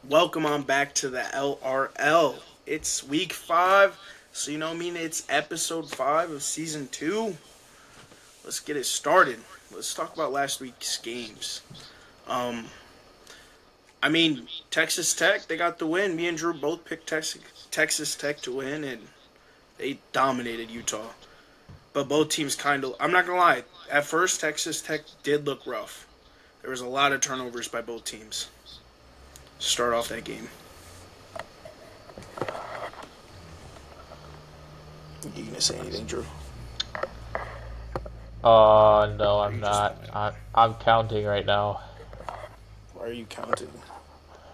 Welcome on back to the LRL. It's week 5, so it's episode 5 of season 2. Let's get it started. Let's talk about last week's games. Um, Texas Tech, they got the win. Me and Drew both picked Texas Tech to win, and they dominated Utah. But both teams I'm not going to lie, at first, Texas Tech did look rough. There was a lot of turnovers by both teams. Start off that game. You gonna say anything, Drew? No, I'm not. I'm counting right now. Why are you counting?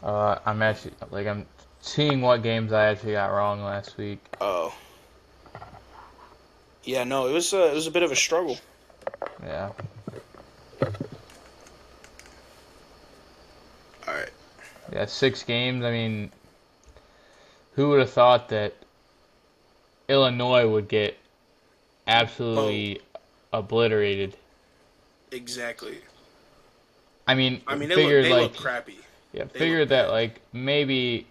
I'm seeing what games I actually got wrong last week. Oh, yeah, no, it was a bit of a struggle. Yeah. All right. Yeah, 6 games. I mean, who would have thought that Illinois would get Oh, absolutely obliterated? exactly. I mean, They figured look like, crappy. yeah, They look figured that bad. like maybe,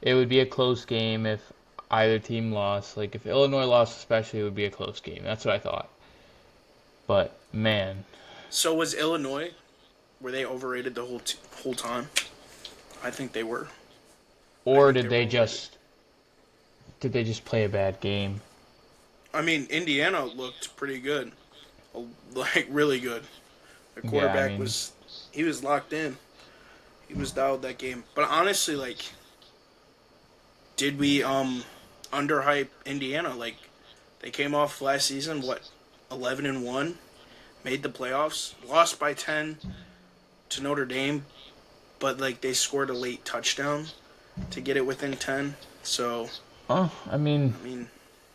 it would be a close game if either team lost. Like if Illinois lost especially, it would be a close game. That's what I thought. But man, So was Illinois? Were they overrated the whole time? I think they were. I or think they were overrated. did they just play a bad game? Indiana looked pretty good, like really good. The Yeah, I quarterback mean, was locked in. He was dialed that game. But honestly, like, did we underhype Indiana? Like, they came off last season, what, 11-1, made the playoffs, lost by 10 to Notre Dame, but like they scored a late touchdown to get it within 10. So I mean, I mean,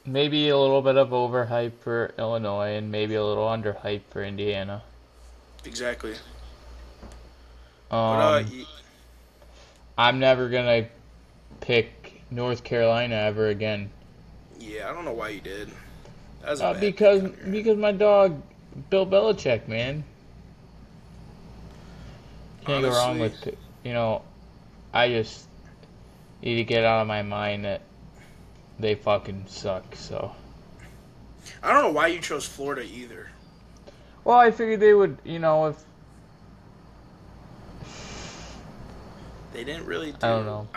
maybe a little bit of overhype for Illinois and maybe a little underhype for Indiana. exactly. But Um, I'm never gonna pick North Carolina ever again. yeah, I don't know why you did. That was a bad pick Because on your end. my dog Bill Belichick, man, can't go wrong Honestly, with you know. I just need to get out of my mind that they fucking suck. So, I don't know why you chose Florida either. well, I figured they would, if They didn't really I don't do. know,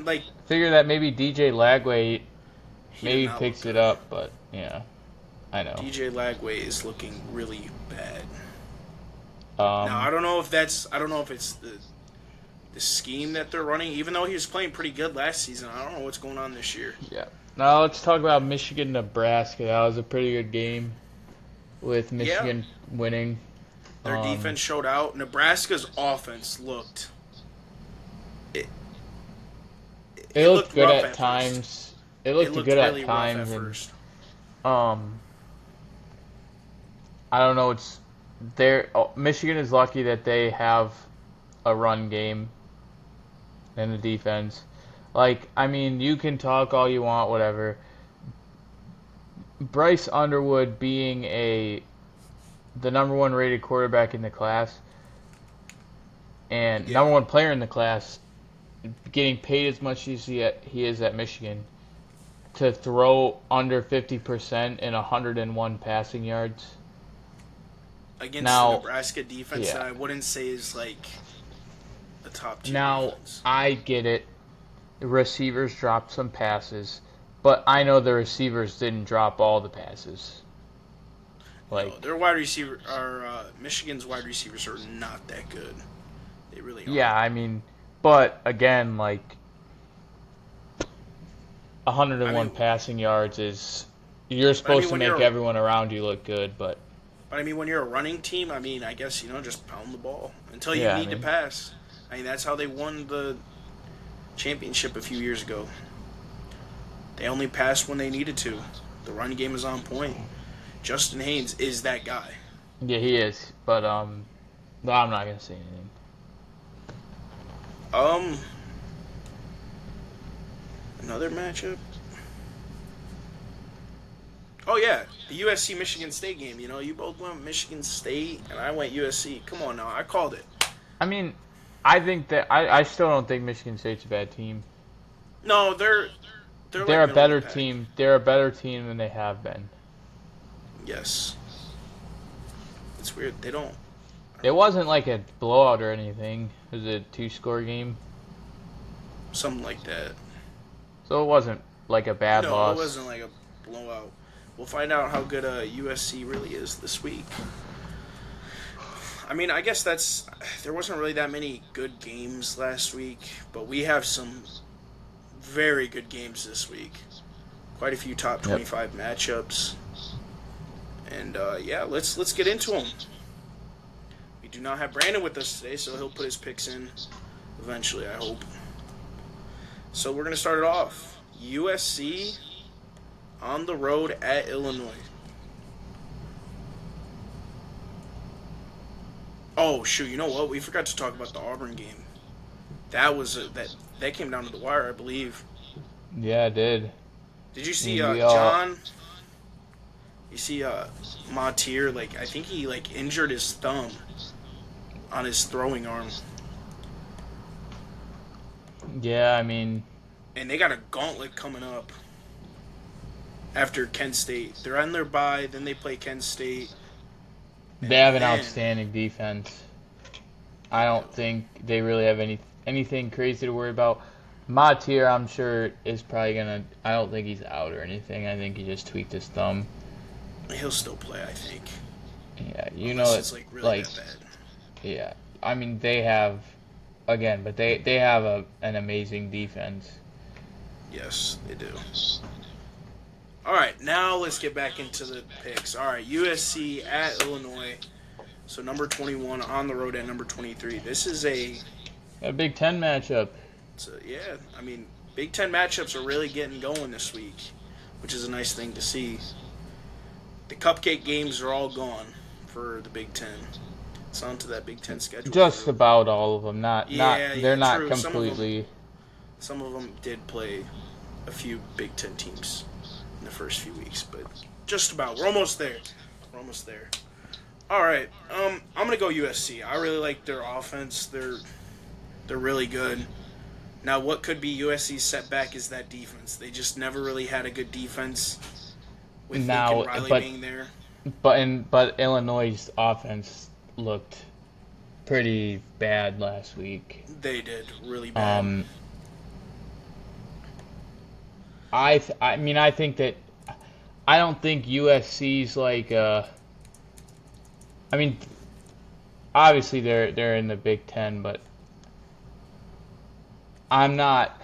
Like, figure that maybe DJ Lagway he did maybe not look picks it good. up, but yeah, I know. DJ Lagway is looking really bad. Now Um, I don't know if it's the scheme that they're running. Even though he was playing pretty good last season, I don't know what's going on this year. yeah. Now let's talk about Michigan Nebraska. That was a pretty good game with Yeah, Michigan winning. their Um, defense showed out. Nebraska's offense looked it. it It looked looked good rough at at first. times. It It looked looked good at really rough at times, and first. um, I don't know. It's there. Michigan is lucky that they have a run game and a defense. Like, I mean, you can talk all you want, whatever. Bryce Underwood being the number one rated quarterback in the class and Yeah. number one player in the class, getting paid as much as he is at Michigan, to throw under 50% and 101 passing yards. Against the Now, Nebraska defense yeah. that I wouldn't say is like a top tier Now, defense. I get it. The receivers dropped some passes, but I know the receivers didn't drop all the passes. No, Like, their wide receiver, our Michigan's wide receivers are not that good. They really yeah, aren't. I mean, but again, like, I 101 mean, passing yards is you're but I supposed mean to when make you're everyone around you look good, but when you're a running team, I guess just pound the ball until you yeah, I need to mean, pass. That's how they won the championship a few years ago. They only passed when they needed to. The run game is on point. Justin Haynes is that guy. yeah, he is, but no, I'm not gonna say anything. Um, Another matchup. Oh yeah, the USC Michigan State game. You both went Michigan State, and I went USC. Come on now, I called it. I mean, I think that I still don't think Michigan State's a bad team. No, they're They're like a middle of the better pack. team. They're a better team than they have been. Yes, it's weird. They don't. I It don't get wasn't like a blowout or anything. It was a two-score game, something like that. so it wasn't like a bad No, it loss. wasn't like a blowout. We'll find out how good USC really is this week. I mean, I guess there wasn't really that many good games last week, but we have some very good games this week. Quite a few top Yep. 25 matchups, and yeah, let's get into them. We do not have Brandon with us today, so he'll put his picks in eventually, I hope. So we're gonna start it off. USC on the road at Illinois. Oh shoot! You know what? We forgot to talk about the Auburn game. That came down to the wire, I believe. Yeah, it did. Did you I see mean, we all. John? You see Montier? Like I think he like injured his thumb on his throwing arm, Yeah, I mean, and they got a gauntlet coming up after Kent State. They're on their bye, then they play Kent State, they and have an then outstanding defense. I they don't think they really have anything crazy to worry about. Matier, I'm sure, is probably gonna. I don't think he's out or anything. I think he just tweaked his thumb. he'll still play, I think, Yeah, you know unless it. it's like really Like, that bad. yeah. I mean, they have again, but they have an amazing defense. Yes, they do. All right, now let's get back into the picks. All right, USC at Illinois. So number 21 on the road at number 23. This is A Big Ten matchup. yeah. I mean, Big Ten matchups are really getting going this week, which is a nice thing to see. The cupcake games are all gone for the Big Ten. It's on to that Big Ten schedule. Just about all of them. Not. Yeah, They're yeah, not true. completely. Some of them did play a few Big Ten teams in the first few weeks, but just about. We're almost there. We're almost there. All right. I'm gonna go USC. I really like their offense. They're really good. Now, what could be USC's setback is that defense. They just never really had a good defense with Now, Lincoln Riley but being there. but Illinois' offense looked pretty bad last week. They did really bad. Um, I mean I think that I don't think USC's like I mean obviously they're in the Big Ten, but I'm not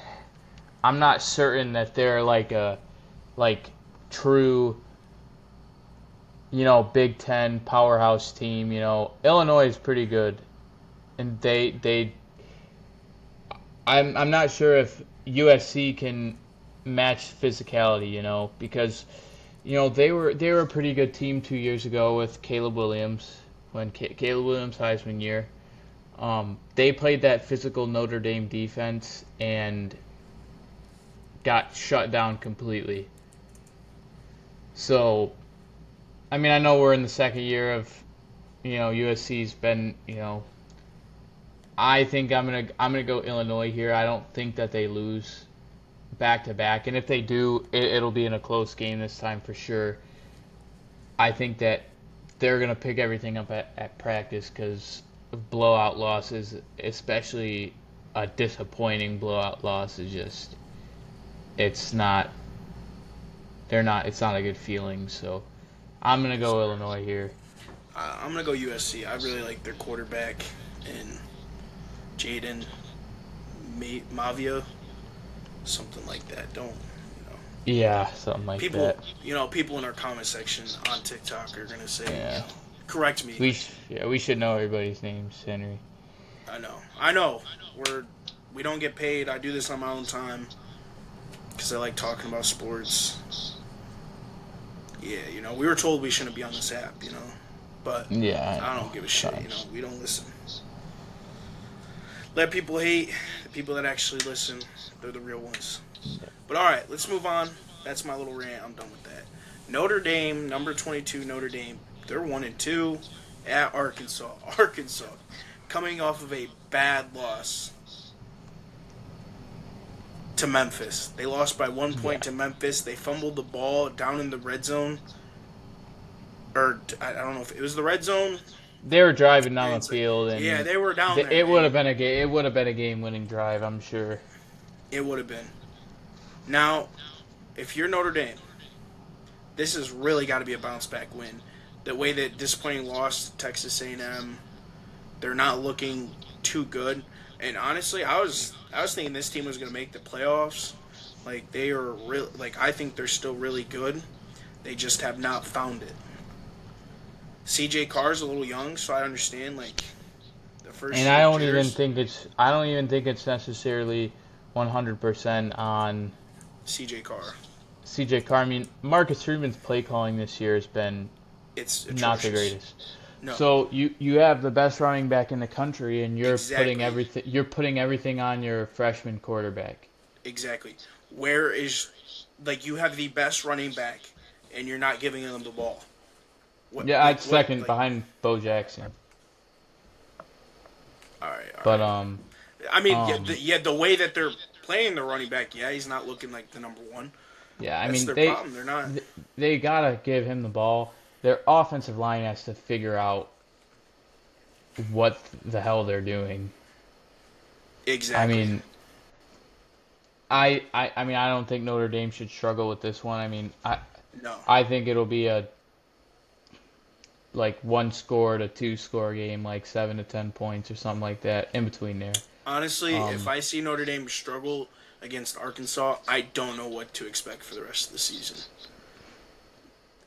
I'm not certain that they're like a like true Big Ten powerhouse team. Illinois is pretty good, and I'm not sure if USC can match physicality, because they were a pretty good team 2 years ago with Caleb Williams when Caleb Williams Heisman year. They played that physical Notre Dame defense and got shut down completely. So, I mean, I know we're in the second year of, USC's been, I think I'm gonna go Illinois here. I don't think that they lose back to back, and if they do, it'll be in a close game this time for sure. I think that they're gonna pick everything up at practice because blowout losses, especially a disappointing blowout loss, is just it's not it's not a good feeling. So I'm gonna go Illinois here. I'm gonna go USC. I really like their quarterback and Jaden Mavia, something like that. Don't Yeah, something like people that. people in our comment section on TikTok are gonna say, Yeah. correct me. We should know everybody's names, Henry. I know. We don't get paid. I do this on my own time because I like talking about sports. Yeah, we were told we shouldn't be on this app, but Yeah, I don't give a shit. We don't listen. Let people hate. The people that actually listen, they're the real ones. But all right, let's move on. That's my little rant. I'm done with that. Notre Dame, number 22, Notre Dame. They're 1-2 at Arkansas. Arkansas. coming off of a bad loss to Memphis. They lost by 1 point Yeah, to Memphis. They fumbled the ball down in the red zone, or I don't know if it was the red zone. they were driving down the It's like, field, yeah, and they were down there, it would and have been a game. It would have been a game-winning drive, I'm sure. it would have been. Now, if you're Notre Dame, this has really got to be a bounce back win. The way that disappointing loss to Texas A&M, they're not looking too good. And honestly, I was thinking this team was going to make the playoffs. Like they are real. Like I think they're still really good. They just have not found it. CJ Carr's a little young, so I understand like the first And year jitters. I don't even think it's necessarily 100% on CJ Carr, CJ Carr. I mean, Marcus Freeman's play calling this year has been it's not the atrocious. greatest. No, So you have the best running back in the country, and exactly, you're putting everything on your freshman quarterback. exactly. Where is like you have the best running back, and you're not giving them the ball. What Yeah, like I'd what second like? behind Bo Jackson. All right, all But right. I mean, yeah, um, the way that they're playing the running back, yeah, he's not looking like the number one. yeah, I That's mean their problem. They're not they gotta give him the ball. Their offensive line has to figure out what the hell they're doing. I exactly. mean, I mean, I don't think Notre Dame should struggle with this one. I mean, No, I think it'll be a like one score to two score game, like 7 to 10 points or something like that, in between there. honestly, if Um, I see Notre Dame struggle against Arkansas, I don't know what to expect for the rest of the season.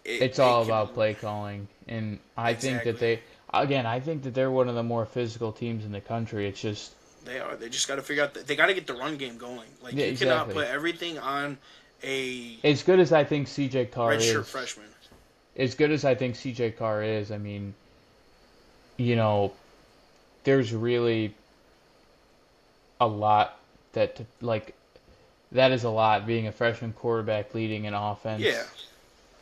it's They all can about play calling, and exactly. I think that they're one of the more physical teams in the country. It's just, They are. They just got to figure out. They got to get the run game going. Like yeah, you cannot exactly. put everything on a As good as I think CJ Carr redshirt is, freshman. as good as I think CJ Carr is, I mean, you know, there's really a lot like that is a lot being a freshman quarterback leading an Yeah, offense.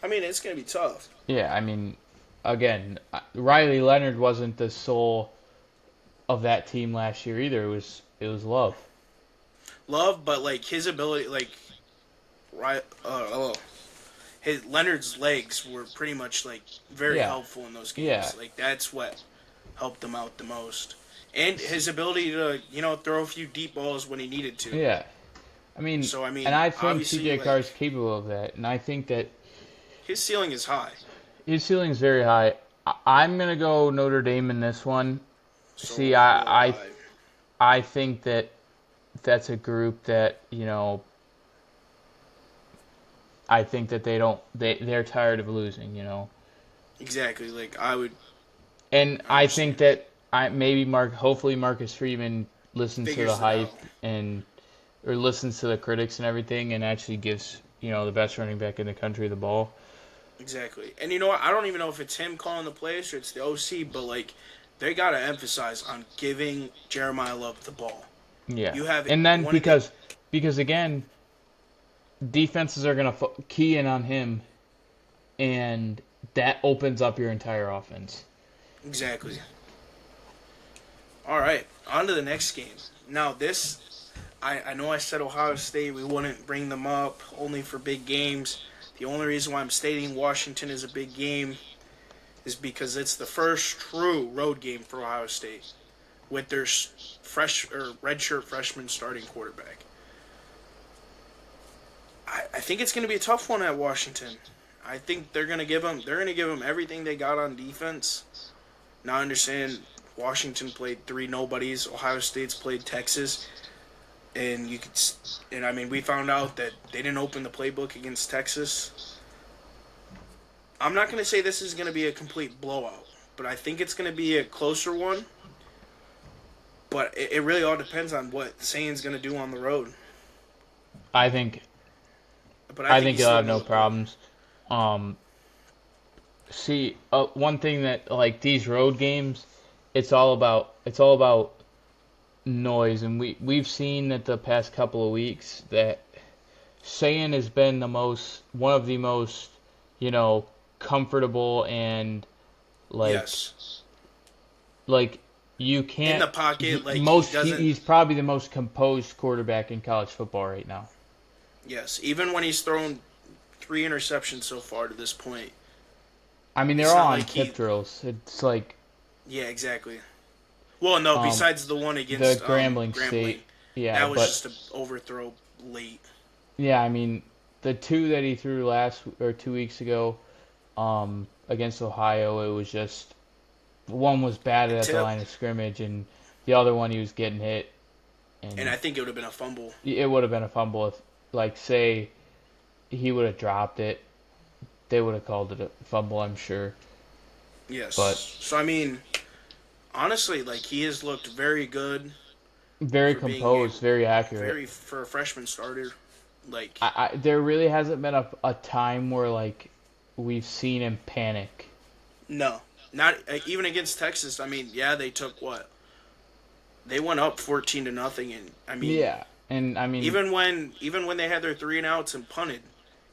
I mean it's gonna be tough. Yeah, I mean, again, Riley Leonard wasn't the soul of that team last year either. It was Love. Love, but like his ability, like right, his Leonard's legs were pretty much like very Yeah, helpful in those yeah, games. Like that's what helped them out the most, and his ability to throw a few deep balls when he needed to. yeah. I mean, So I and mean, I think obviously, CJ Carr like is capable of that, and I think that his ceiling is high. his ceiling is very high. I'm gonna go Notre Dame in this one. See, So will I. I think that that's a group that I think that they're tired of losing, Exactly. Like I would and I think understand. that I maybe hopefully Marcus Freeman listens to the Figures it hype out. and or listens to the critics and everything and actually gives the best running back in the country the ball. Exactly. And you know what? I don't even know if it's him calling the plays or it's the OC, but like they gotta emphasize on giving Jeremiah Love the ball. Yeah, You have and then one of the because again defenses are gonna key in on him and that opens up your entire offense. exactly. All right, on to the next game. Now this, I know I said Ohio State we wouldn't bring them up only for big games. The only reason why I'm stating Washington is a big game is because it's the first true road game for Ohio State with their fresh or redshirt freshman starting quarterback. I think it's going to be a tough one at Washington. I think they're going to give them everything they got on defense. Now I understand Washington played three nobodies. Ohio State's played Texas, and I mean we found out that they didn't open the playbook against Texas. I'm not going to say this is going to be a complete blowout, but I think it's going to be a closer one. But it really all depends on what Sain's going to do on the road. I think But I I think think he's he'll still have going to no look good. problems. Um, See, one thing that like these road games, it's all about noise, and we've seen that the past couple of weeks that Sayan has been the most one of the most you know comfortable and like Yes. like you in can't. the pocket. Like he Most doesn't. he's probably the most composed quarterback in college football right now. Yes, even when he's thrown 3 interceptions so far to this point, I mean, they're it's all not on like tip he. drills. It's like Yeah, exactly. Well, no, um besides the one the against Grambling Grambling, State. Yeah, that was but just an overthrow late. yeah, I mean the two that he threw last or 2 weeks ago, against Ohio, it was just one was batted A at the tip, line of scrimmage, and the other one he was getting hit, and and I think it would have been a fumble. it would have been a fumble if, like, say he would have dropped it, they would have called it a fumble, I'm sure. But Yes. So I mean, honestly, like he has looked very good very for being a composed, very accurate. very for a freshman starter. Like There really hasn't been a time where like we've seen him panic. no, not even against Texas. I mean, yeah, they took what they went up 14-0, and I mean, Yeah, and I mean, even when they had their 3-and-outs and punted,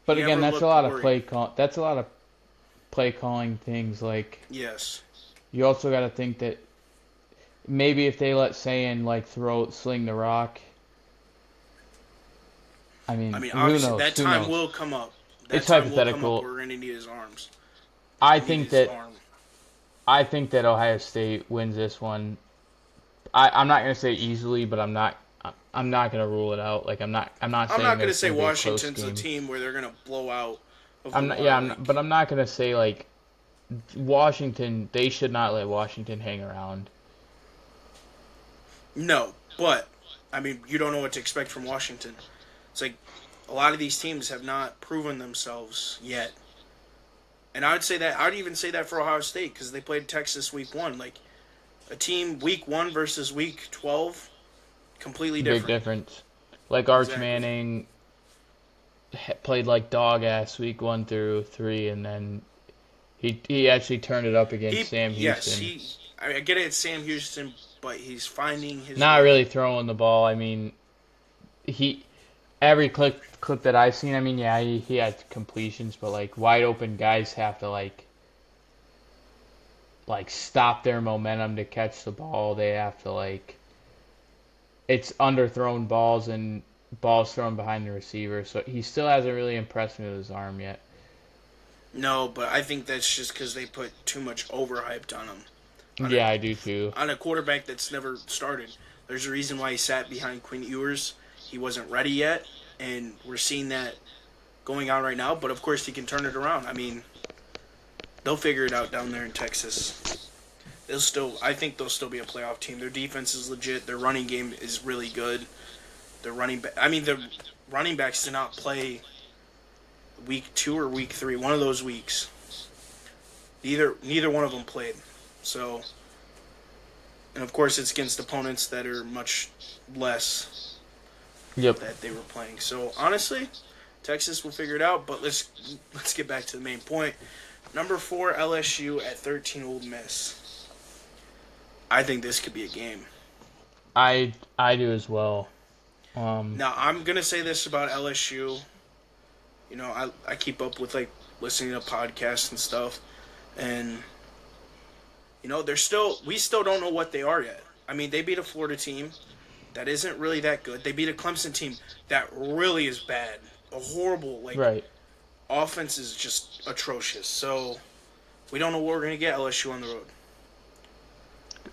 but he again, never that's a looked lot of worried. That's a lot of play calling things. Like Yes, you also got to think that maybe if they let Sayan like sling the rock, I I mean, mean who obviously knows? that Who time knows? will come up. That It's time will come up. hypothetical. We're gonna need his arms. I We need think his that arm. I think that Ohio State wins this one. I'm not gonna say easily, but I'm not gonna rule it out. Like I'm not I'm saying not that gonna it's say gonna be a close Washington's a game. team where they're gonna blow out of the I'm not, yeah, water. I'm not, but I'm not gonna say like Washington. They should not let Washington hang around. No, but I mean you don't know what to expect from Washington. It's like a lot of these teams have not proven themselves yet. And I would say that I'd even say that for Ohio State because they played Texas week 1. Like a team week 1 versus week 12, completely Big different. difference. Like Arch Exactly. Manning played like dog ass week 1 through 3, and then he actually turned it up against He Sam yes Houston. he. I get it. It's Sam Houston, but he's finding his Not really rhythm. throwing the ball. I mean, he every clip that I've seen. I mean, yeah, he had completions, but like wide open guys have to like stop their momentum to catch the ball. They have to like it's underthrown balls and balls thrown behind the receiver. So he still hasn't really impressed me with his arm yet. No, but I think that's just because they put too much overhyped on him. On a Yeah, I do too. on a quarterback that's never started. There's a reason why he sat behind Quinn Ewers. He wasn't ready yet, and we're seeing that going on right now. But of course, he can turn it around. I mean, they'll figure it out down there in Texas. I think they'll still be a playoff team. Their defense is legit. Their running game is really good. The running backs did not play week 2 or week 3. One of those weeks. Neither one of them played. So, and of course, it's against opponents that are much less Yep. that they were playing. So honestly, Texas will figure it out. But let's get back to the main point. Number 4 LSU at 13 Ole Miss. I think this could be a game. I do as well. Now I'm gonna say this about LSU. You know, I keep up with like listening to podcasts and stuff, and you know we still don't know what they are yet. I mean, they beat a Florida team that isn't really that good. They beat a Clemson team that really is bad. A horrible Right. offense is just atrocious. So we don't know what we're gonna get LSU on the road.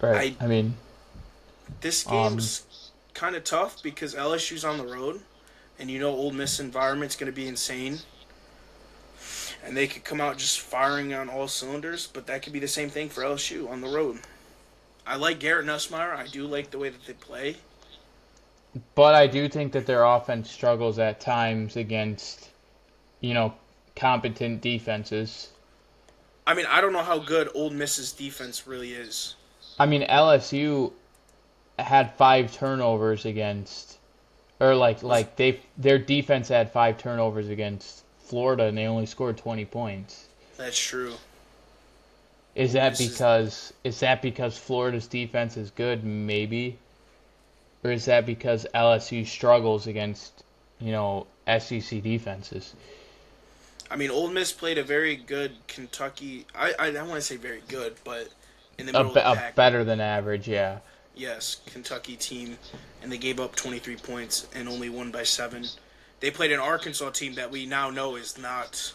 Right. I I mean, This um, game's kind of tough because LSU's on the road, and you know Ole Miss environment's gonna be insane, and they could come out just firing on all cylinders. But that could be the same thing for LSU on the road. I like Garrett Nussmeier. I do like the way that they play. but I do think that their offense struggles at times against, you know, competent defenses. I mean, I don't know how good Ole Miss's defense really is. I mean, LSU had 5 turnovers against, or Was their defense had 5 turnovers against Florida, and they only scored 20 points. That's true. Is Ole that Miss's because Florida's defense is good? Maybe. Or is that because LSU struggles against, SEC defenses? I mean, Ole Miss played a very good Kentucky. I don't want to say very good, but in the middle of the a pack. better than average, yeah. Yes, Kentucky team, and they gave up 23 points and only won by 7. They played an Arkansas team that we now know is not,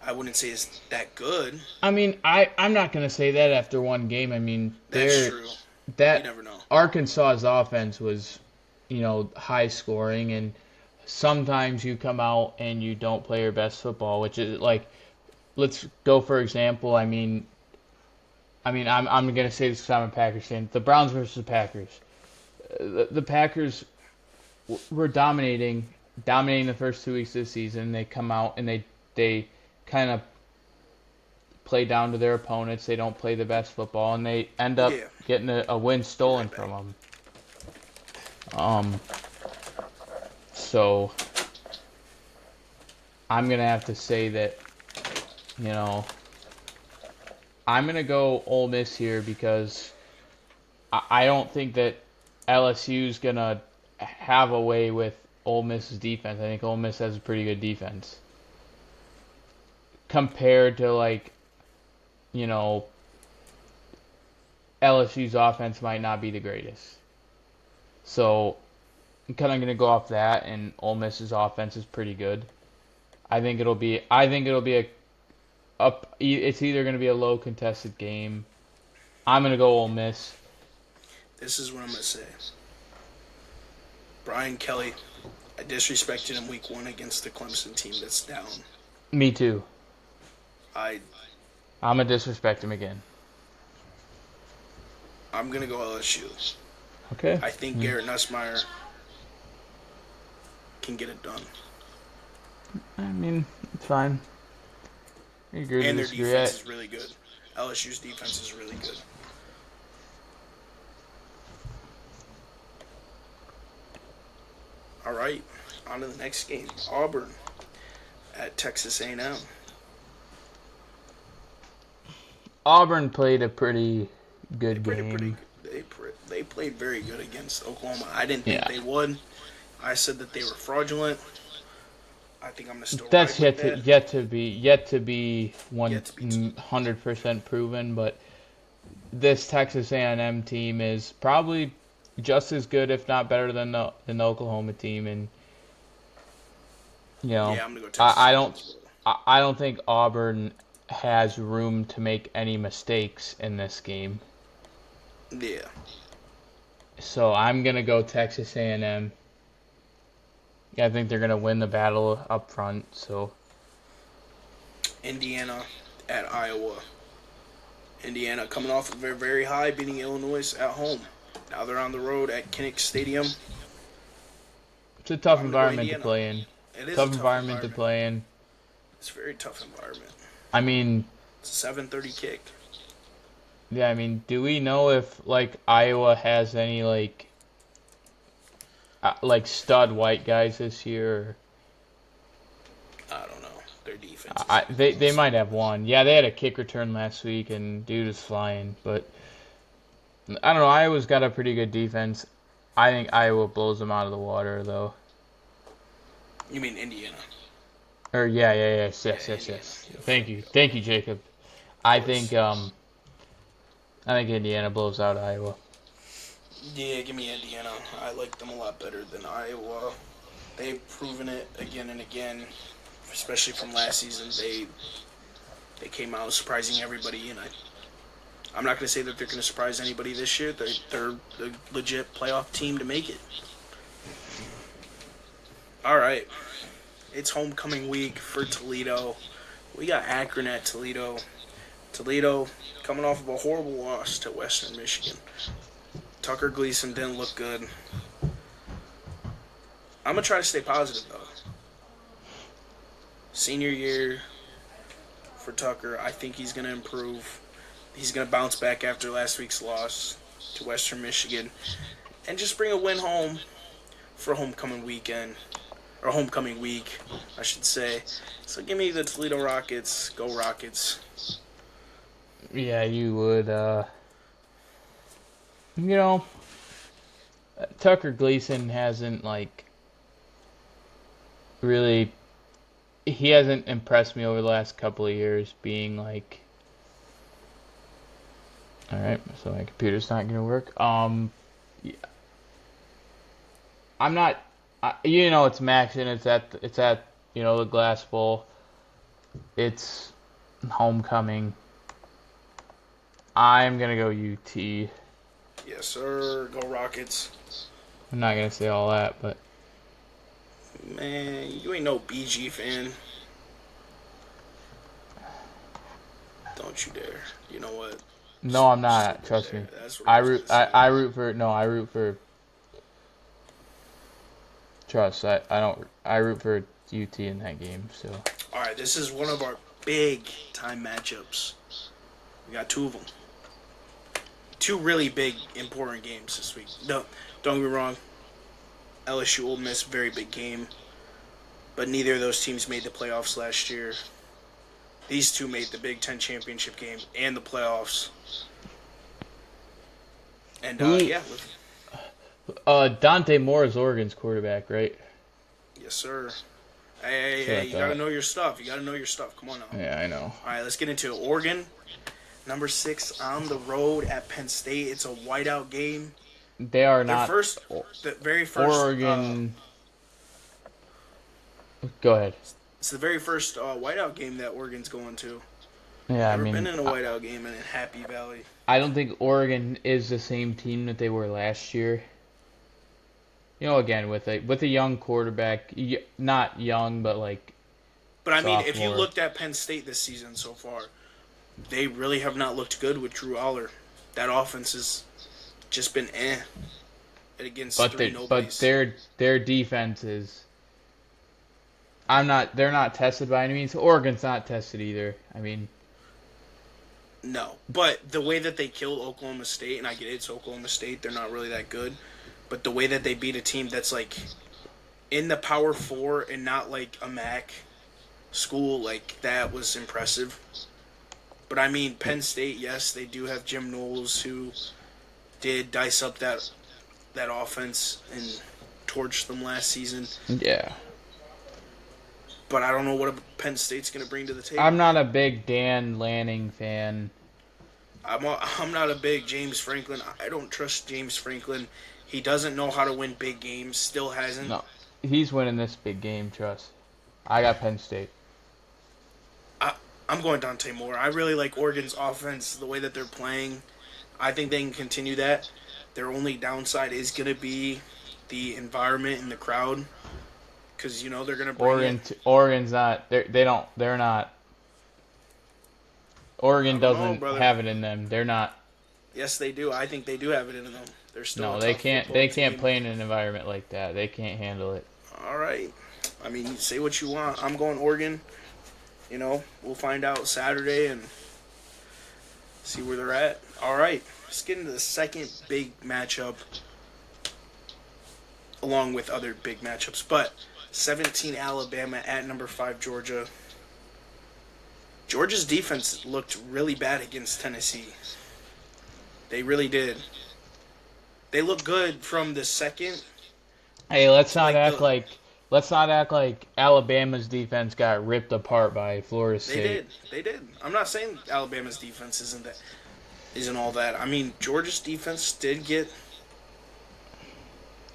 I wouldn't say is that good. I mean, I'm not gonna say that after one game. I mean, That's true. You that never know. Arkansas's offense was, high scoring, and sometimes you come out and you don't play your best football, which is like, let's go for example. I'm gonna say this because I'm a Packers fan. The Browns versus the Packers. The Packers were dominating the first 2 weeks of the season. They come out and they kind of play down to their opponents. They don't play the best football, and they end up Yeah. getting a win Be stolen right from back. them. So I'm gonna have to say that, you know, I'm gonna go Ole Miss here because I don't think that LSU's gonna have a way with Ole Miss's defense. I think Ole Miss has a pretty good defense compared to like, you know, LSU's offense might not be the greatest. So I'm kind of gonna go off that, and Ole Miss's offense is pretty good. I think it'll be a up. It's either gonna be a low contested game. I'm gonna go Ole Miss. This is what I'm going to say. Brian Kelly, I disrespected him week 1 against the Clemson team that's down. Me too. I I'm gonna disrespect him again. I'm gonna go LSU. Okay. I think Garrett Nussmeier can get it done, I mean, it's fine. I agree to and their disagree. defense is really good. LSU's defense is really good. All right, on to the next game. Auburn at Texas A&M. Auburn played a pretty good Played a game. pretty. They played very good against Oklahoma. I didn't think Yeah. they would. I said that they were fraudulent. I think I'm gonna still That's ride with that. yet to be Yet to be 100% proven, but this Texas A&M team is probably just as good, if not better than the Oklahoma team, and Yeah, I'm gonna go Texas. I don't I don't think Auburn has room to make any mistakes in this game. Yeah, So I'm gonna go Texas A&M. Yeah, I think they're gonna win the battle up front. So Indiana at Iowa. Indiana coming off of a very high, beating Illinois at home. Now they're on the road at Kinnick Stadium. it's a tough I'm gonna go environment to Indiana. play in. It is Tough a tough environment to play in. It's a very tough environment. I mean, It's a 7:30 kick. yeah, I mean, do we know if like Iowa has any like stud white guys this year? I don't know. Their defense. They might have one. Yeah, they had a kick return last week, and dude is flying. But I don't know. Iowa's got a pretty good defense. I think Iowa blows them out of the water, though. You mean Indiana? Or yes. Indiana. Thank you, Jacob. I think Indiana blows out Iowa. Yeah, give me Indiana. I like them a lot better than Iowa. They've proven it again and again, especially from last season. They came out surprising everybody, and I'm not going to say that they're going to surprise anybody this year. They're a legit playoff team to make it. All right. It's homecoming week for Toledo. We got Akron at Toledo. Toledo coming off of a horrible loss to Western Michigan. Tucker Gleason didn't look good. I'm going to try to stay positive, though. Senior year for Tucker. I think he's going to improve. He's going to bounce back after last week's loss to Western Michigan and just bring a win home for homecoming weekend. Or homecoming week, I should say. So give me the Toledo Rockets. Go Rockets. Yeah, you would. Tucker Gleason hasn't really. He hasn't impressed me over the last couple of years, being All right, so my computer's not gonna work. Yeah, I'm not. It's Maxon. It's at the Glass Bowl. It's homecoming. I'm gonna go UT. Yes, sir. Go Rockets. I'm not gonna say all that, but Man, you ain't no BG fan. Don't you dare. You know what? no, I'm Just leave not. it Trust there. me. That's what I I was root. gonna I, say. I root for no. I root for trust. I don't. I root for UT in that game. So All right, this is one of our big time matchups. We got two of them. Two really big, important games this week. Don't get me wrong. LSU Ole Miss, very big game. But neither of those teams made the playoffs last year. These two made the Big Ten championship game and the playoffs. And who? yeah, Dante Moore is Oregon's quarterback, right? yes, sir. Hey, Sure, I you gotta thought. know your stuff. You gotta know your stuff. Come on now. Yeah, I know. All right, let's get into it. Oregon, number 6 on the road at Penn State. It's a whiteout game. They are Their not. first, the very first. Oregon. Go ahead. It's the very first whiteout game that Oregon's going to. Yeah, I Never been mean, in a whiteout game in Happy Valley. I don't think Oregon is the same team that they were last year. Again with a young quarterback, not young, but like But I mean, if you sophomore. looked at Penn State this season so far, they really have not looked good with Drew Aller. That offense has just been against But three but nobodies. their defense is. I'm not. They're not tested by any means. Oregon's not tested either. I mean, No, but the way that they killed Oklahoma State, and I get it's Oklahoma State, they're not really that good. But the way that they beat a team that's like in the Power Four and not like a MAC school, like that was impressive. But I mean, Penn State, yes, they do have Jim Knowles who did dice up that offense and torched them last season. yeah. But I don't know what Penn State's going to bring to the table. I'm not a big Dan Lanning fan. I'm not a big James Franklin. I don't trust James Franklin. He doesn't know how to win big games. Still hasn't. No, he's winning this big game. Trust. I got Penn State. I'm going Dante Moore. I really like Oregon's offense, the way that they're playing. I think they can continue that. Their only downside is going to be the environment and the crowd, because they're going to bring in. Oregon's not. They don't. They're not. Oregon I don't know, doesn't brother. have it in them. They're not. Yes, they do. I think they do have it in them. They're still No, a they tough can't. football They can't team. play in an environment like that. They can't handle it. All right. I mean, you say what you want. I'm going Oregon. We'll find out Saturday and see where they're at. All right. Let's get into the second big matchup, along with other big matchups. But 17 Alabama at number 5 Georgia. Georgia's defense looked really bad against Tennessee. They really did. They looked good from the second. Hey, let's not like act the- like. Let's not act like Alabama's defense got ripped apart by Florida They State. did. They did. I'm not saying Alabama's defense isn't all that. I mean, Georgia's defense did get.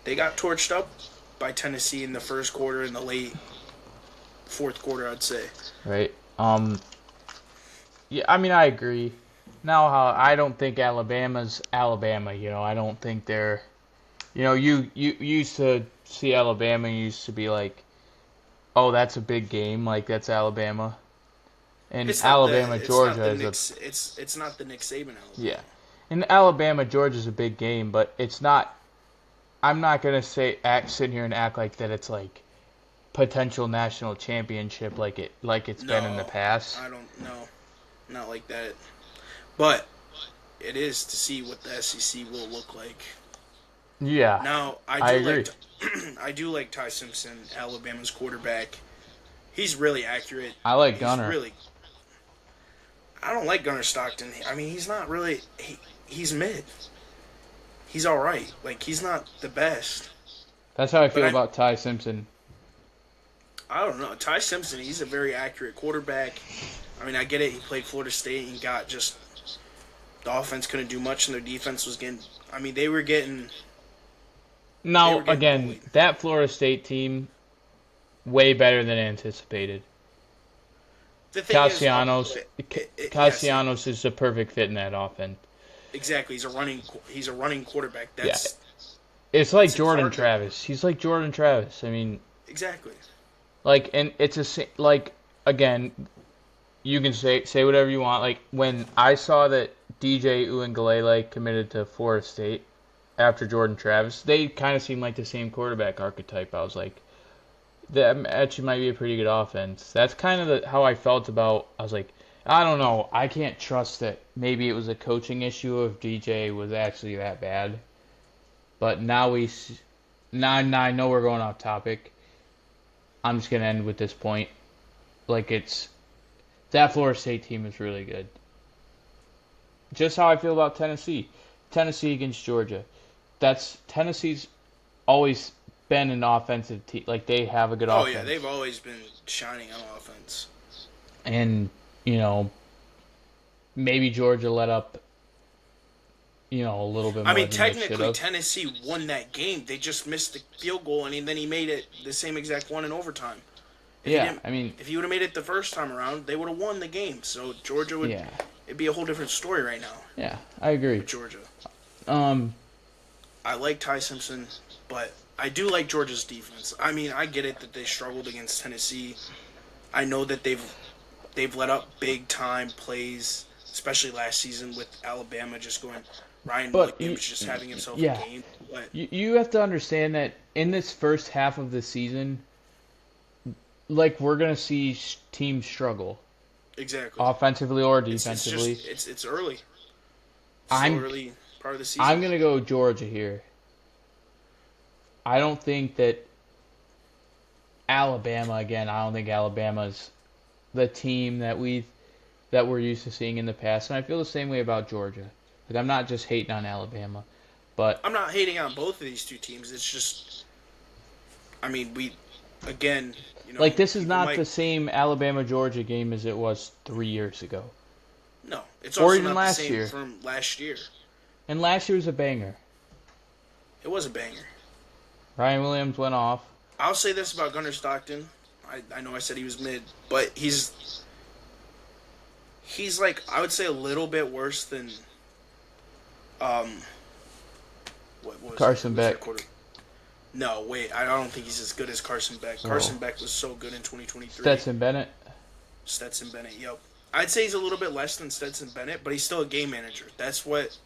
They got torched up by Tennessee in the first quarter and the late fourth quarter, I'd say. Right. Yeah, I mean, I agree. Now, how I don't think Alabama's Alabama. I don't think they're. You used to see Alabama. You used to be like, oh, that's a big game. Like that's Alabama. And It's not Alabama, the, Georgia it's not is the a Nick, it's not the Nick Saban Alabama. yeah. And Alabama, Georgia's a big game, but it's not. I'm not gonna sit here and act like that. It's like potential national championship like it's been in the No, past. I don't know. Not like that. But it is to see what the SEC will look like. Yeah, Now, I agree. I do like Ty Simpson, Alabama's quarterback. He's really accurate. I like He's Gunner. really. I don't like Gunner Stockton. I mean, he's not really. He's mid. He's all right. Like he's not the best. That's how I feel I- about Ty Simpson. I don't know. Ty Simpson. He's a very accurate quarterback. I mean, I get it. He played Florida State and got just The offense couldn't do much, and their defense was getting. I mean, they were getting Now, again, bullied. that Florida State team, way better than anticipated. The thing is, Castellanos, yes, Castellanos is the perfect fit in that offense. exactly. He's a running quarterback. Yeah, That's it's like it's Jordan hard to Travis. He's like Jordan Travis. I mean, exactly. like, and it's like again, you can say whatever you want. Like when I saw that DJ Uiagalelei committed to Florida State after Jordan Travis, they kind of seemed like the same quarterback archetype. I was like, that actually might be a pretty good offense. That's kind of how I felt about. I was like, I don't know. I can't trust that. Maybe it was a coaching issue if DJ was actually that bad. But now I know we're going off topic. I'm just gonna end with this point. Like that Florida State team is really good. Just how I feel about Tennessee. Tennessee against Georgia. Tennessee's always been an offensive team. Like they have a good Oh yeah, offense. they've always been shining on offense. And, you know, maybe Georgia let up, a little bit I more mean, than they should technically, have. Tennessee won that game. They just missed the field goal, and then he made it the same exact one in overtime. If he Yeah, didn't, I mean, if he would have made it the first time around, they would have won the game. So Georgia would. yeah, It'd be a whole different story right now yeah, I agree. with Georgia. Um, I like Ty Simpson, but I do like Georgia's defense. I mean, I get it that they struggled against Tennessee. I know that they've let up big time plays, especially last season with Alabama just going. Ryan but Williams just having himself a yeah, game. But you have to understand that in this first half of the season, like we're gonna see teams struggle exactly, offensively or it's defensively. just it's early. Still I'm early part of the season. I'm gonna go Georgia here. I don't think that Alabama again. I don't think Alabama's the team that we're used to seeing in the past, and I feel the same way about Georgia. Like I'm not just hating on Alabama, but I'm not hating on both of these two teams. It's just, I mean, again, like this is people not might, the same Alabama Georgia game as it was 3 years ago, no, it's or also even not last the same year. from last year. And last year was a banger. It was a banger. Ryan Williams went off. I'll say this about Gunnar Stockton. I know I said he was mid, but he's like I would say a little bit worse than um what was Carson Beck. No, wait, I don't think he's as good as Carson Beck. Oh. Carson Beck was so good in 2023. Stetson Bennett. Stetson Bennett, yep. I'd say he's a little bit less than Stetson Bennett, but he's still a game manager. That's what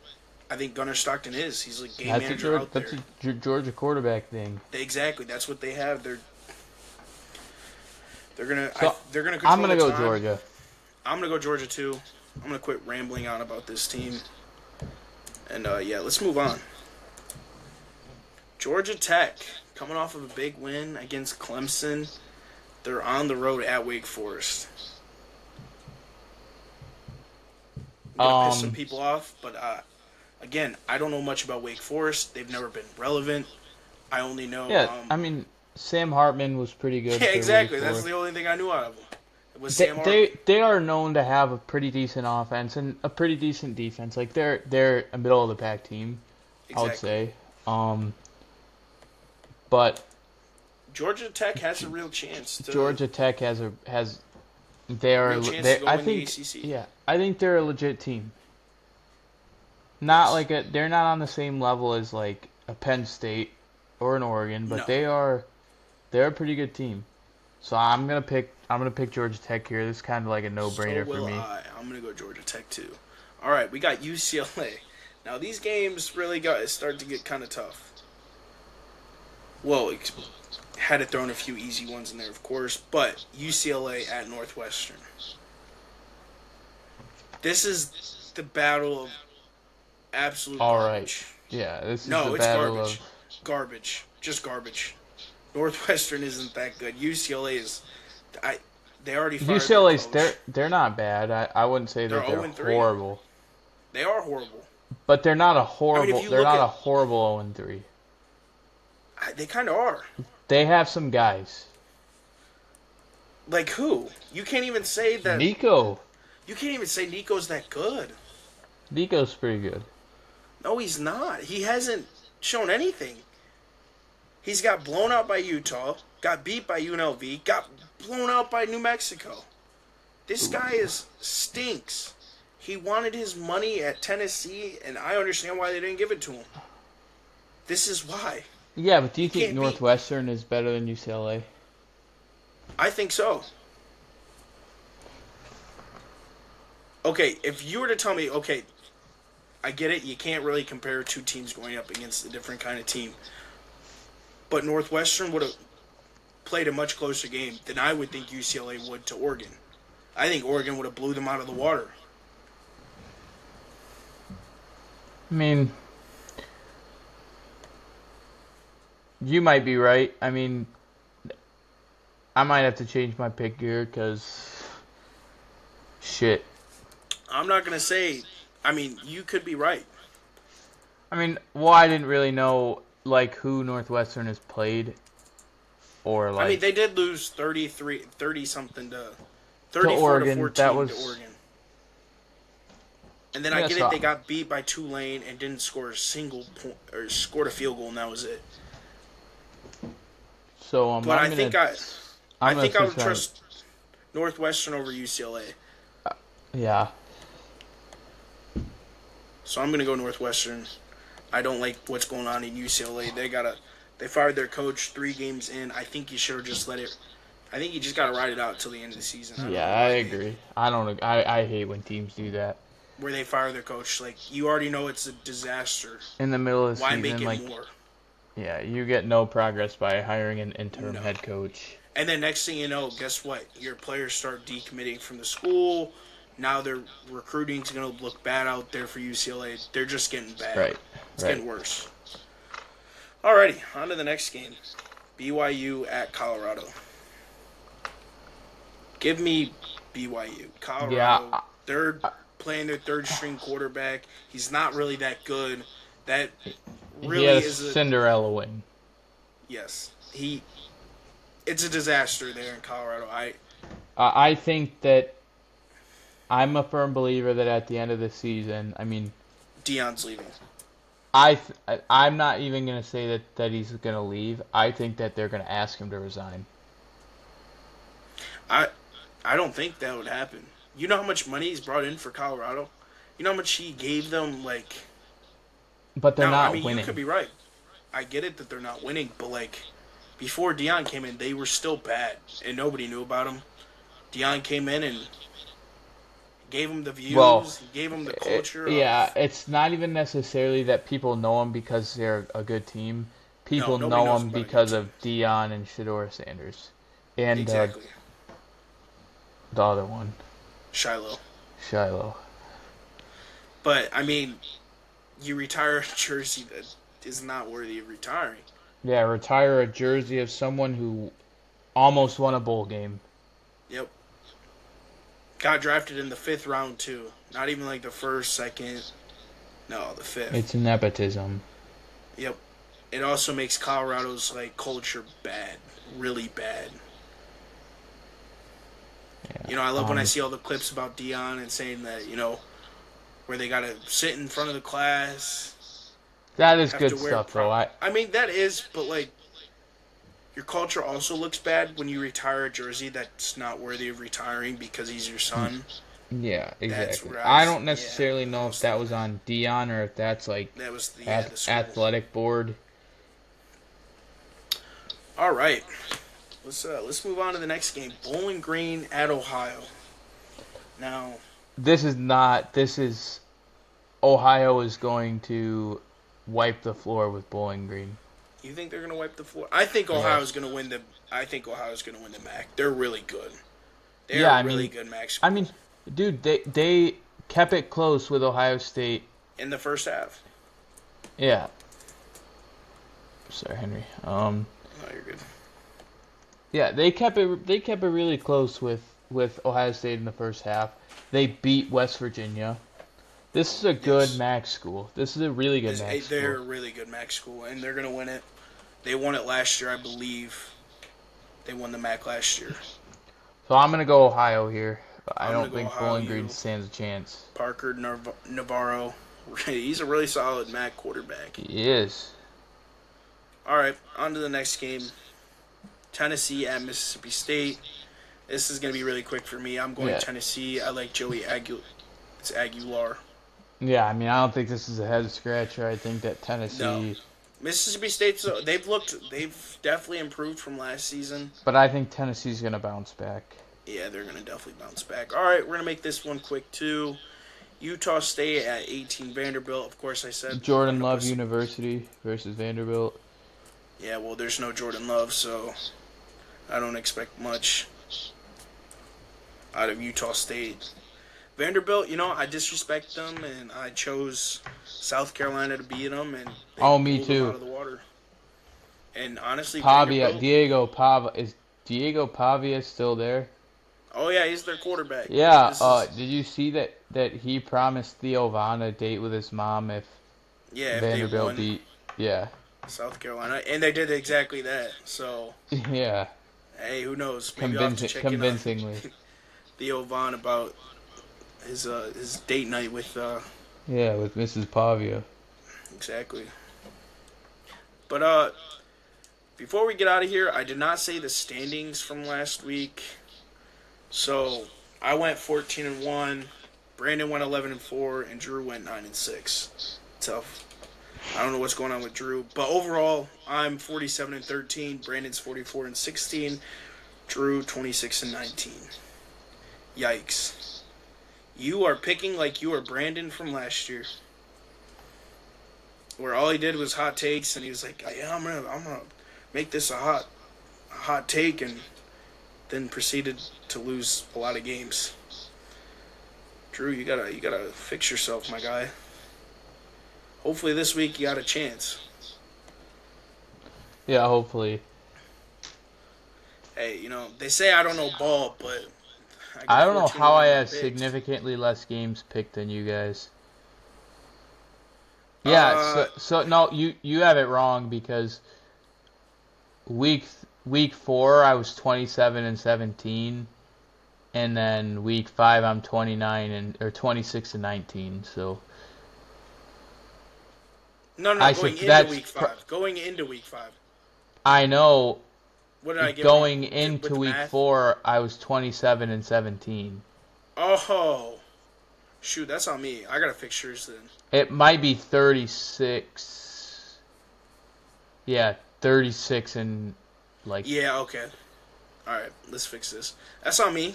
I think Gunnar Stockton is. He's a game manager out there. That's a Georgia quarterback thing. Exactly, that's what they have. They're gonna So, they're gonna control I'm gonna the go time. Georgia. I'm gonna go Georgia too. I'm gonna quit rambling on about this team. And yeah, let's move on. Georgia Tech coming off of a big win against Clemson. They're on the road at Wake Forest. I'm gonna piss some people off, but again, I don't know much about Wake Forest. They've never been relevant. I only know. Yeah, I mean Sam Hartman was pretty good. Yeah, for exactly. Wake That's Forest. the only thing I knew out of them. It was They, Sam Hartman. they are known to have a pretty decent offense and a pretty decent defense. Like they're a middle of the pack team, I would Exactly. say. But Georgia Tech has a real chance. Georgia Tech they are Real chance they, to go I win the think ACC. yeah, I think they're a legit team. Not Yes. like they're not on the same level as like a Penn State or an Oregon, but No. they're a pretty good team. So I'm gonna pick Georgia Tech here. This is kind of like a no-brainer So for will me. I'm gonna go Georgia Tech too. All right, we got UCLA. Now these games really started to get kind of tough. Well, had to throw in a few easy ones in there, of course, but UCLA at Northwestern. This is the battle of absolute All garbage. right, yeah, this is No, the it's battle garbage. of Garbage. Just garbage. Northwestern isn't that good. UCLA is. They already fired their UCLA's. coach. They're not bad. I wouldn't say that They're they're 0-3. horrible, They are horrible. but they're not a I horrible. mean, if you they're look not at- a horrible 0-3. They kind of are. They have some guys. Like who? You can't even say that. Nico. You can't even say Nico's that good. Nico's pretty good. No, he's not. He hasn't shown anything. He's got blown out by Utah, got beat by UNLV, got blown out by New Mexico. This guy stinks. He wanted his money at Tennessee, and I understand why they didn't give it to him. This is why. Yeah, but do you think can't Northwestern is better than UCLA? I think so. Okay, if you were to tell me, okay, I get it, you can't really compare two teams going up against a different kind of team. But Northwestern would have played a much closer game than I would think UCLA would to Oregon. I think Oregon would have blew them out of the water. I mean, you might be right. I mean, I might have to change my pick here because shit. I'm not going to say, I mean, you could be right. I mean, well, I didn't really know like who Northwestern has played or like I mean, they did lose 30 something to 34 Oregon. to 14 That was to Oregon. And then Yeah, I get so it, they got beat by Tulane and didn't score a single point, or scored a field goal, and that was it. so But I'm I gonna think I I'm gonna think I would switch on- trust Northwestern over UCLA. Yeah, So I'm gonna go Northwestern. I don't like what's going on in UCLA. They fired their coach 3 games in. I think you should have just let it. I think you just gotta ride it out till the end of the season. don't yeah, know I why agree. I don't. I hate when teams do that where they fire their coach. Like, you already know it's a disaster. in the middle of the Why season. make it Like, more? yeah, you get no progress by hiring an interim No. head coach. And then next thing you know, guess what? Your players start decommitting from the school. Now their recruiting's going to look bad out there for UCLA. They're just getting bad. Right. It's Right. getting worse. Alrighty, on to the next game. BYU at Colorado. Give me BYU. Colorado, Yeah. they're playing their third string quarterback. He's not really that good. That really He had a is a Cinderella win. yes. It's a disaster there in Colorado. I think that I'm a firm believer that at the end of the season, I mean, Deion's leaving. I'm not even gonna say that he's gonna leave. I think that they're gonna ask him to resign. I don't think that would happen. You know how much money he's brought in for Colorado? You know how much he gave them, like... But they're Now, not I mean, winning. you could be right. I get it that they're not winning, but, like, before Deion came in, they were still bad, and nobody knew about them. Deion came in and gave them the views, Well, gave them the culture. Yeah, it's not even necessarily that people know him because they're a good team. People nobody know knows him about a good because team. of Deion and Shedeur Sanders, and Exactly. the other one, Shiloh. Shiloh. But, I mean, you retire a jersey that is not worthy of retiring. Yeah, retire a jersey of someone who almost won a bowl game. Yep. Got drafted in the 5th round, too. Not even like the 1st, 2nd. No, the 5th. It's nepotism. Yep. It also makes Colorado's like culture bad. Really bad. Yeah. You know, I love when I see all the clips about Deion and saying that, you know, where they gotta sit in front of the class. That is have good to wear stuff, though. I mean, that is, but like, your culture also looks bad when you retire a jersey that's not worthy of retiring because he's your son. Yeah, exactly. where I I don't yeah, necessarily know if that was on Deion or if that's like That was the school. athletic board. All right, let's move on to the next game. Bowling Green at Ohio. Now, This is Ohio is going to wipe the floor with Bowling Green. you think they're gonna wipe the floor? I think Ohio's gonna win the. I think Ohio's gonna win the MAC. They're really good. They're Yeah, I a really mean- good MAC school I mean, dude, they kept it close with Ohio State. in the first half. Yeah. Sorry, Henry. Oh, you're good. Yeah, they kept it really close with Ohio State in the first half. They beat West Virginia. This is a good Yes. MAC school. This is a really good MAC They're a school. really good MAC school, and they're gonna win it. They won it last year, I believe. They won the MAC last year. So I'm gonna go Ohio here. But I I'm gonna don't go think Ohio Bowling Green U. stands a chance. Parker Navarro. He's a really solid MAC quarterback. He is. All right, on to the next game. Tennessee at Mississippi State. This is going to be really quick for me. I'm going Yeah. Tennessee. I like It's Aguilar. Yeah, I mean, I don't think this is a head scratcher. I think that No. Tennessee, Mississippi State, they've definitely improved from last season. but I think Tennessee's gonna bounce back. Yeah, they're going to definitely bounce back. All right, we're going to make this one quick too. Utah State at 18 Vanderbilt. Of course, I said Jordan Love University versus Vanderbilt. Yeah, well, there's no Jordan Love, so I don't expect much out of Utah State. Vanderbilt, I disrespect them, and I chose South Carolina to beat them, and they Me pulled too. them out of the water. And honestly, Pavia, Vanderbilt, is Diego Pavia still there? oh yeah, he's their quarterback. Yeah. Did you see that he promised Theo Vaughn a date with his mom if If Vanderbilt they won beat? Yeah. South Carolina, and they did exactly that. So, Yeah. hey, who knows? Maybe I'll have to check Convincingly. in on Theo Vaughn about his date night with Yeah, with Mrs. Pavia. exactly. But before we get out of here, I did not say the standings from last week. So I went 14-1, Brandon went 11-4, and Drew went 9-6. Tough. I don't know what's going on with Drew, but overall, I'm 47-13. Brandon's 44-16. Drew 26-19. Yikes! You are picking like you are Brandon from last year, where all he did was hot takes, and he was like, "Yeah, I'm gonna make this a hot take," and then proceeded to lose a lot of games. Drew, you gotta fix yourself, my guy. Hopefully this week you got a chance. Yeah, hopefully. Hey, they say I don't know ball, but I don't know how I have picks. significantly less games picked than you guys. Yeah, no, you have it wrong because week 4 I was 27-17, and then week 5 I'm 26-19. So No, going into week 5. I know. What did I get going wrong? into week 4 I was 27-17. Oh, shoot, that's on me. I gotta fix yours then. It might be 36. Yeah, 36 and like. Yeah, okay. All right, let's fix this. That's on me.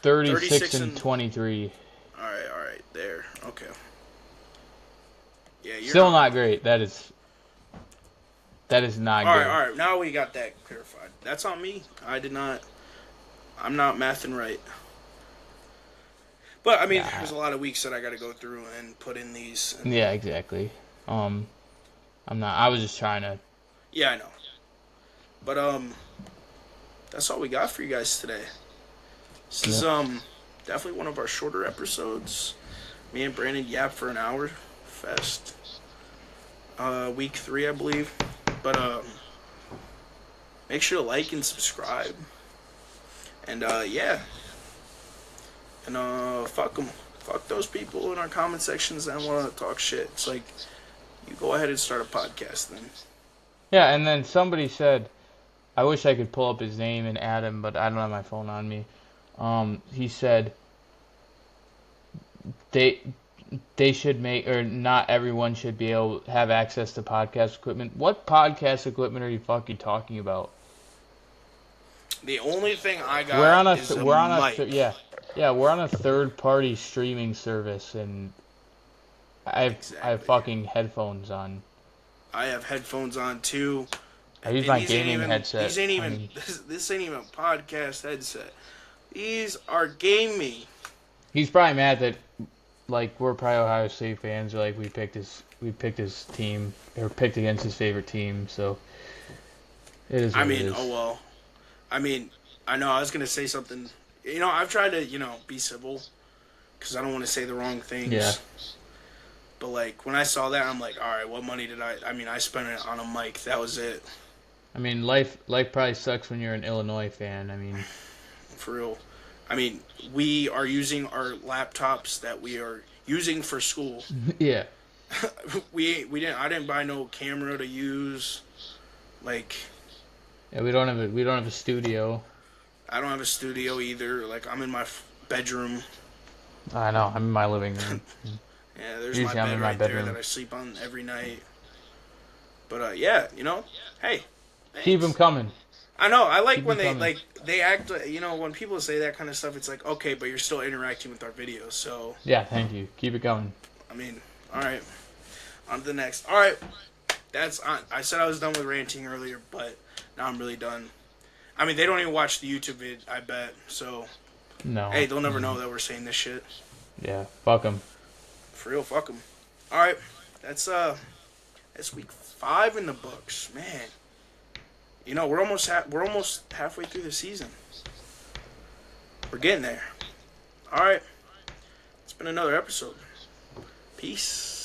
36 and 23. All right, there. Okay. Yeah, you're still not great. That is not good. All right. Now we got that clarified. That's on me. I'm not mathing right. But I mean, there's a lot of weeks that I got to go through and put in these. Yeah, exactly. I'm not. I was just trying to. Yeah, I know. But that's all we got for you guys today. This is definitely one of our shorter episodes. Me and Brandon yap for an hour fest. Week 3, I believe. But make sure to like and subscribe. And yeah. And fuck them. Fuck those people in our comment sections that want to talk shit. It's like, you go ahead and start a podcast then. Yeah, and then somebody said, I wish I could pull up his name and add him, but I don't have my phone on me. He said they should make, or not everyone should be able to have access to podcast equipment. What podcast equipment are you fucking talking about? The only thing I got is a mic. We're on a third-party streaming service, and I have fucking headphones on. I have headphones on too. I use my gaming headset. This ain't even a podcast headset. These are gaming. He's probably mad that, like, we're probably Ohio State fans, or like we picked his team, or picked against his favorite team. So it is. I mean, oh well. I mean, I know I was gonna say something. I've tried to be civil because I don't want to say the wrong things. Yeah. But like when I saw that, I'm like, all right, what money did I? I mean, I spent it on a mic. That was it. I mean, life probably sucks when you're an Illinois fan. I mean, For real. I mean, we are using our laptops that we are using for school. Yeah. I didn't buy no camera to use. Like, Yeah, we don't have a studio. I don't have a studio either. Like, I'm in my bedroom. I know. I'm in my living room. Yeah, there's my Usually I'm bed in my right there bedroom. that I sleep on every night. But yeah, hey, Keep them thanks. coming. I know. I like Keep when them coming. they act. When people say that kind of stuff, it's like, okay, but you're still interacting with our videos. So Yeah, thank you. Keep it coming. I mean, all right, on to the next. All right, I said I was done with ranting earlier, but now I'm really done. I mean, they don't even watch the YouTube vid, I bet. So No. hey, they'll never know that we're saying this shit. Yeah, fuck them. For real, fuck them. All right, that's week 5 in the books, man. We're almost halfway through the season. We're getting there. All right, it's been another episode. Peace.